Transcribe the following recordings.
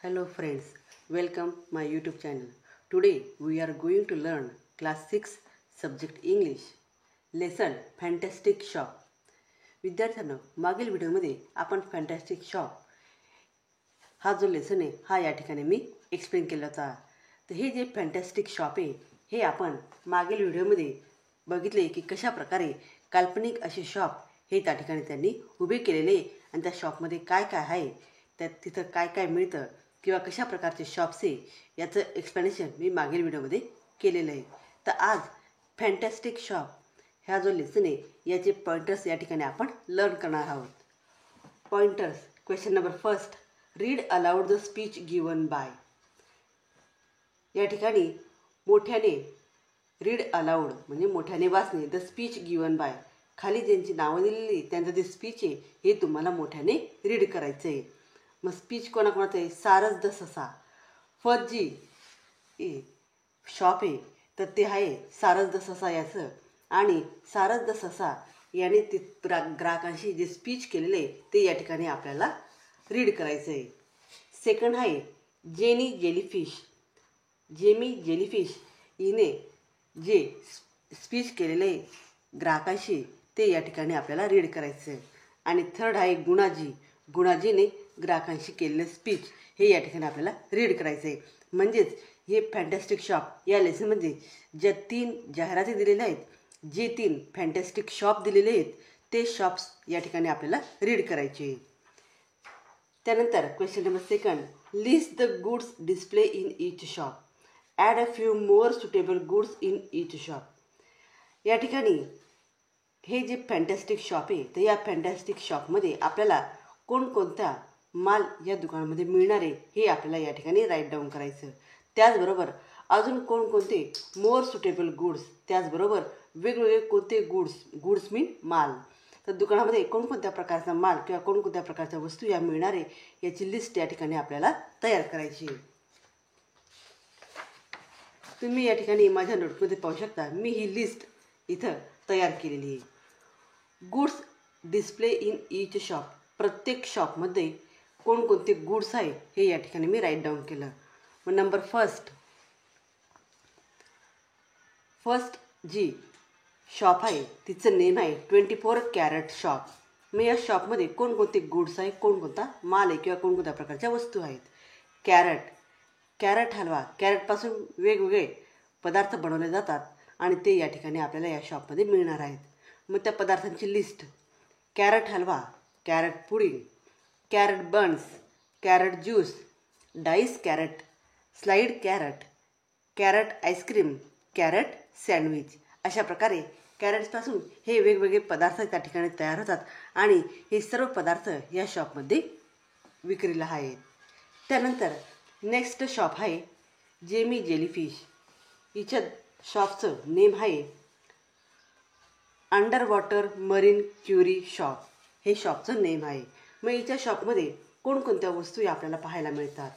Hello friends, welcome my YouTube channel. Today we are going to learn class 6 subject English lesson Fantastic Shop. विद्यार्थ्यांनो, मागील व्हिडिओमध्ये आपण fantastic shop हा जो lesson आहे हा या ठिकाणी मी एक्सप्लेन केला होता. तर हे जे फॅन्टॅस्टिक शॉप आहे हे आपण मागील व्हिडिओमध्ये बघितले की कशा प्रकारे काल्पनिक असे शॉप हे त्या ठिकाणी त्यांनी उभे केलेले आणि त्या शॉपमध्ये काय काय आहे, त्यात तिथं काय काय मिळतं किंवा कशा प्रकारचे शॉप्स आहे याचं एक्सप्लेनेशन मी मागील व्हिडिओमध्ये केलेलं आहे. तर आज फॅन्टॅस्टिक शॉप ह्या जो लेसन आहे याचे पॉइंटर्स या ठिकाणी आपण लर्न करणार आहोत. Pointers. Question number first, read aloud the speech given by. या ठिकाणी मोठ्याने रीड अलाउड म्हणजे मोठ्याने वाचणे, द स्पीच गिवन बाय खाली ज्यांची नावं दिलेली त्यांचं जे स्पीच आहे हे तुम्हाला मोठ्याने रीड करायचं आहे. मग स्पीच कोणाकोणाचं आहे? सारस द ससा. फर्स्ट जी शॉप आहे तर ते आहे सारस द ससा याचं, आणि सारस द ससा याने ते ग्राहकांशी जे स्पीच केलेलं आहे ते या ठिकाणी आपल्याला रीड करायचं आहे. सेकंड आहे जेनी जेलीफिश. जेमी जेलीफिश हिने जे स्पीच केलेलं आहे ग्राहकांशी ते या ठिकाणी आपल्याला रीड करायचं आहे. आणि थर्ड आहे गुणाजी. गुणाजीने ग्राहकांशी केलेलं स्पीच हे या ठिकाणी आपल्याला रीड करायचं आहे. म्हणजेच हे फॅन्टॅस्टिक शॉप या लेसनमध्ये ज्या 3 जाहिराती दिलेल्या आहेत, जे 3 फॅन्टॅस्टिक शॉप दिलेले आहेत ते शॉप्स या ठिकाणी आपल्याला रीड करायचे. त्यानंतर question number second, list the goods display in each shop. Add a few more suitable goods in each shop. या ठिकाणी हे जे फॅन्टॅस्टिक शॉप आहे तर या फॅन्टॅस्टिक शॉपमध्ये आपल्याला कोणकोणता माल या दुकानामध्ये मिळणार आहे हे आपल्याला या ठिकाणी राईट डाऊन करायचं. त्याचबरोबर अजून कोणकोणते मोर सुटेबल गुड्स, त्याचबरोबर वेगवेगळे कोणते गुड्स मीन माल. तर दुकानामध्ये कोणकोणत्या प्रकारचा माल किंवा कोणकोणत्या प्रकारच्या वस्तू या मिळणार आहे याची लिस्ट या ठिकाणी आपल्याला तयार करायची. तुम्ही या ठिकाणी माझ्या नोटमध्ये पाहू शकता, मी ही लिस्ट इथं तयार केलेली आहे. Goods display in each shop. प्रत्येक शॉपमध्ये कोणकोणते गुड्स आहे हे या ठिकाणी मी राईट डाऊन केलं. मग नंबर फर्स्ट जी शॉप आहे तिचं नेम आहे 24 कॅरेट शॉप. मग या शॉपमध्ये कोणकोणते गुड्स आहे, कोणकोणता माल आहे किंवा कोणकोणत्या प्रकारच्या वस्तू आहेत. कॅरेट हलवा. कॅरेटपासून वेगवेगळे पदार्थ बनवले जातात आणि ते या ठिकाणी आपल्याला या शॉपमध्ये मिळणार आहेत. मग त्या पदार्थांची list: carrot halwa, carrot pudding, carrot buns, carrot juice, dice carrot, slide carrot, carrot ice cream, carrot sandwich. अशा प्रकारे कॅरेट्सपासून हे वेगवेगळे पदार्थ त्या ठिकाणी तयार होतात आणि हे सर्व पदार्थ या शॉपमध्ये विक्रीला आहेत. त्यानंतर नेक्स्ट शॉप आहे जेमी जेलीफिश. हिच्या शॉपचं नेम आहे under water marine curio shop. हे शॉपचं नेम आहे. मग हिच्या शॉपमध्ये कोणकोणत्या वस्तू आपल्याला पाहायला मिळतात?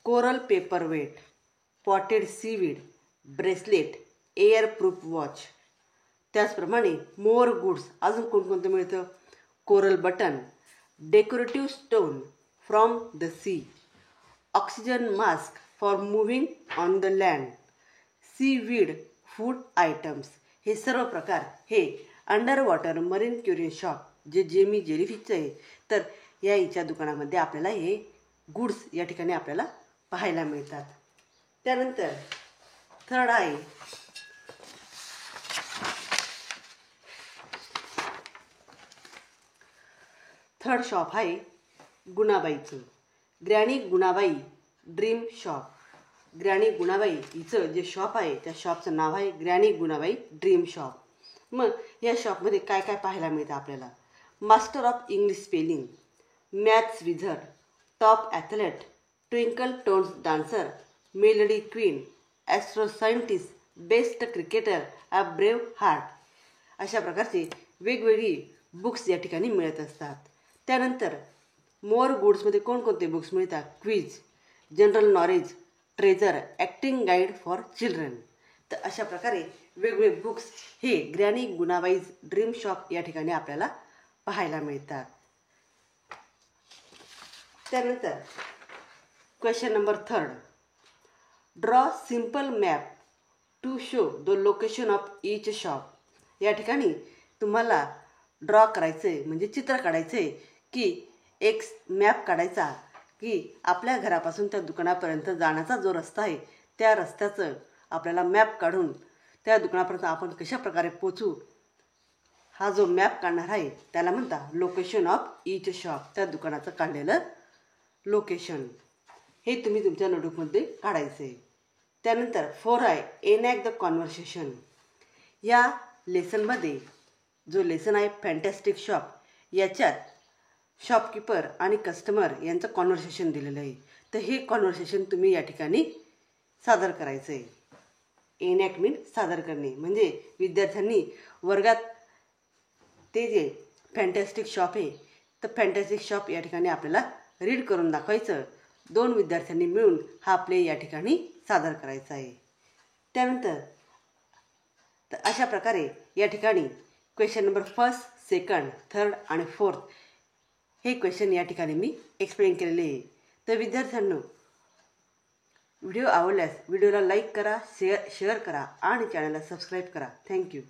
Coral paperweight, potted seaweed, bracelet, air proof watch. त्याचप्रमाणे मोर गुड्स अजून कोणकोणतं मिळतं? Coral button, decorative stone from the sea, oxygen mask for moving on the land, seaweed food items. हे सर्व प्रकार हे under water marine curio shop जे Jamie जेलीफिशचं आहे तर या हिच्या दुकानामध्ये आपल्याला हे गुड्स या ठिकाणी आपल्याला पाहायला मिळतात. त्यानंतर थर्ड आहे थर्ड शॉप आहे गुणाबाईचं. Granny Gunabai dream shop. Granny Gunabai हिचं जे शॉप आहे त्या शॉपचं नाव आहे ग्रॅनी गुणाबाई ड्रीम शॉप. मग या शॉपमध्ये काय काय पाहायला मिळतं आपल्याला? Master of English spelling, maths wizard, top athlete, twinkle tones dancer, melody queen, astro scientist, best cricketer, a brave heart. अशा प्रकारचे वेगवेगळी बुक्स या ठिकाणी मिळत असतात. त्यानंतर मोर गुड्समध्ये कोणकोणते बुक्स मिळतात? Quiz, general knowledge, treasure, acting guide for children. तर अशा प्रकारे वेगवेगळे बुक्स हे ग्रॅनी गुणाबाईज ड्रीम शॉप या ठिकाणी आपल्याला पाहायला मिळतात. त्यानंतर question number 3. Draw simple map to show the location of each shop. या ठिकाणी तुम्हाला ड्रॉ करायचं आहे म्हणजे चित्र काढायचं आहे की एक मॅप काढायचा की आपल्या घरापासून त्या दुकानापर्यंत जाण्याचा जो रस्ता आहे त्या रस्त्याचं आपल्याला मॅप काढून त्या दुकानापर्यंत आपण कशा प्रकारे पोचू हा जो मॅप काढणार आहे त्याला म्हणतात लोकेशन ऑफ ईच शॉप. त्या दुकानाचं काढलेलं लोकेशन हे तुम्ही तुमच्या नोटबुकमध्ये काढायचं आहे. त्यानंतर 4I एनॅक्ट द कॉन्व्हर्सेशन. या लेसनमध्ये जो लेसन आहे फॅन्टॅस्टिक शॉप याच्यात शॉपकीपर आणि कस्टमर यांचं कॉन्व्हर्सेशन दिलेलं आहे. तर हे कॉन्व्हर्सेशन तुम्ही या ठिकाणी सादर करायचं आहे. एनॅक्ट मीन सादर करणे म्हणजे विद्यार्थ्यांनी वर्गात ते जे फॅन्टॅस्टिक शॉप आहे तर फॅन्टॅस्टिक शॉप या ठिकाणी आपल्याला रीड करून दाखवायचं. 2 विद्यार्थ्यांनी मिळून हा प्ले या ठिकाणी सादर करायचा आहे. त्यानंतर तर अशा प्रकारे या ठिकाणी क्वेश्चन नंबर 1, 2, 3 आणि 4 हे क्वेश्चन या ठिकाणी मी एक्सप्लेन केलेले आहे. तर विद्यार्थ्यांनो व्हिडिओ आवडल्यास व्हिडिओला लाईक करा, शेअर करा आणि चॅनलला सबस्क्राईब करा. थँक्यू.